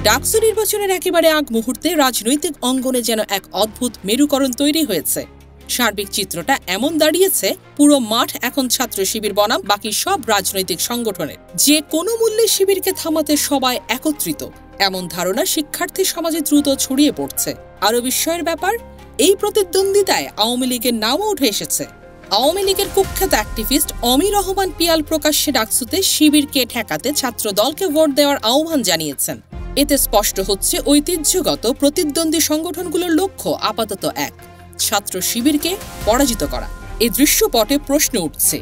ডাকসু নির্বাচনের একেবারে আগ মুহূর্তে রাজনৈতিক অঙ্গনে যেন এক অদ্ভুত মেরুকরণ তৈরি হয়েছে। সার্বিক চিত্রটা এমন দাঁড়িয়েছে, পুরো মাঠ এখন ছাত্র শিবির বনাম বাকি সব রাজনৈতিক সংগঠনের। যে কোনো মূল্যে শিবিরকে থামাতে সবাই একত্রিত, এমন ধারণা শিক্ষার্থী সমাজে দ্রুত ছড়িয়ে পড়ছে। আরও বিস্ময়ের ব্যাপার, এই প্রতিদ্বন্দ্বিতায় আওয়ামী লীগের নামও উঠে এসেছে। আওয়ামী লীগের কুখ্যাত অ্যাক্টিভিস্ট অমি রহমান পিয়াল প্রকাশ্যে ডাকসুতে শিবিরকে ঠেকাতে ছাত্র দলকে ভোট দেওয়ার আহ্বান জানিয়েছেন। এতে স্পষ্ট হচ্ছে, ঐতিহ্যগত প্রতিদ্বন্দ্বী সংগঠনগুলোর লক্ষ্য আপাতত এক: ছাত্র শিবিরকে পরাজিত করা। এই দৃশ্যপটে প্রশ্ন উঠছে,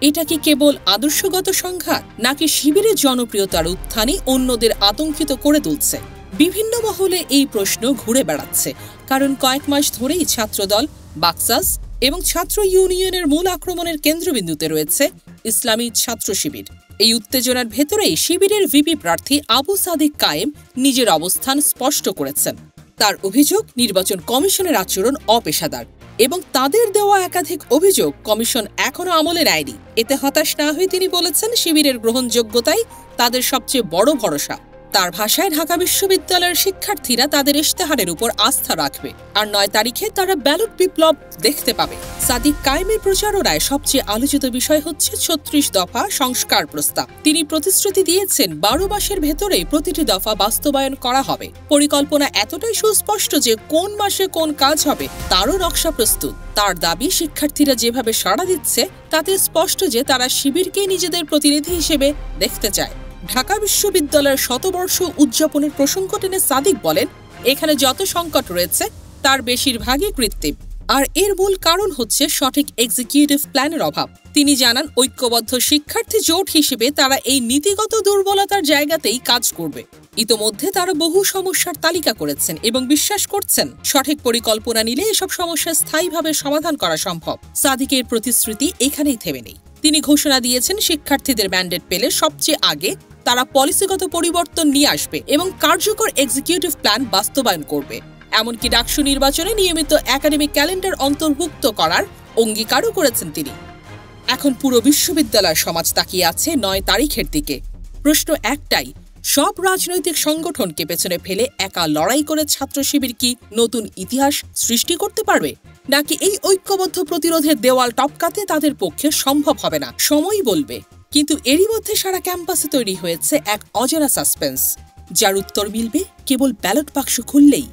এটা কি কেবল আদর্শগত সংঘাত, নাকি শিবিরের জনপ্রিয়তার উত্থানই অন্যদের আতঙ্কিত করে তুলছে? বিভিন্ন মহলে এই প্রশ্ন ঘুরে বেড়াচ্ছে, কারণ কয়েক মাস ধরেই ছাত্রদল, বাকসাস এবং ছাত্র ইউনিয়নের মূল আক্রমণের কেন্দ্রবিন্দুতে রয়েছে ইসলামী ছাত্র শিবির। এই উত্তেজনার ভেতরেই শিবিরের ভিপি প্রার্থী আবু সাদিক কায়েম নিজের অবস্থান স্পষ্ট করেছেন। তার অভিযোগ, নির্বাচন কমিশনের আচরণ অপেশাদার এবং তাদের দেওয়া একাধিক অভিযোগ কমিশন এখনো আমলে নেয়নি। এতে হতাশ না হয়ে তিনি বলেছেন, শিবিরের গ্রহণযোগ্যতাই তাদের সবচেয়ে বড় ভরসা। তার ভাষায়, ঢাকা বিশ্ববিদ্যালয়ের শিক্ষার্থীরা তাদের ইশতেহারের উপর আস্থা রাখবে, আর ৯ তারিখে তারা ব্যালট বিপ্লব দেখতে পাবে। সাদিক কায়েমের প্রচারণায় সবচেয়ে আলোচিত বিষয় হচ্ছে ৩৬ দফা সংস্কার প্রস্তাব। তিনি প্রতিশ্রুতি দিয়েছেন ১২ মাসের ভেতরে প্রতিটি দফা বাস্তবায়ন করা হবে। পরিকল্পনা এতটাই সুস্পষ্ট যে কোন মাসে কোন কাজ হবে তারও নকশা প্রস্তুত। তার দাবি, শিক্ষার্থীরা যেভাবে সাড়া দিচ্ছে তাতে স্পষ্ট যে তারা শিবিরকে নিজেদের প্রতিনিধি হিসেবে দেখতে চায়। ঢাকা বিশ্ববিদ্যালয়ের শতবর্ষ উদযাপনের প্রসঙ্গ টেনে সাদিক বলেন, এখানে যত সংকট রয়েছে তার বেশিরভাগই কৃত্রিম, আর এর মূল কারণ হচ্ছে সঠিক এক্সিকিউটিভ প্ল্যানের অভাব। তিনি জানান, ঐক্যবদ্ধ শিক্ষার্থী জোট হিসেবে তারা এই নীতিগত দুর্বলতার জায়গাতেই কাজ করবে। ইতোমধ্যে তারা বহু সমস্যার তালিকা করেছেন এবং বিশ্বাস করছেন সঠিক পরিকল্পনা নিলে এসব সমস্যা স্থায়ীভাবে সমাধান করা সম্ভব। সাদিকের প্রতিশ্রুতি এখানেই থেমে নেই। তিনি ঘোষণা দিয়েছেন, শিক্ষার্থীদের ম্যান্ডেট পেলে সবচেয়ে আগে তারা পলিসিগত পরিবর্তন নিয়ে আসবে এবং কার্যকর এক্সিকিউটিভ প্ল্যান বাস্তবায়ন করবে। এমনকি ডাকসু নির্বাচনে নিয়মিত একাডেমিক ক্যালেন্ডার অন্তর্ভুক্ত করার অঙ্গীকারও করেছেন তিনি। এখন পুরো বিশ্ববিদ্যালয় সমাজ তাকিয়ে আছে ৯ তারিখের দিকে। প্রশ্ন একটাই, সব রাজনৈতিক সংগঠনকে পেছনে ফেলে একা লড়াই করে ছাত্র শিবির কি নতুন ইতিহাস সৃষ্টি করতে পারবে, নাকি এই ঐক্যবদ্ধ প্রতিরোধের দেওয়াল টপকাতে তাদের পক্ষে সম্ভব হবে না? সময়ই বলবে। কিন্তু এরই মধ্যে সারা ক্যাম্পাসে তৈরি হয়েছে এক অজানা সাসপেন্স, যার উত্তর মিলবে কেবল ব্যালট বাক্স খুললেই।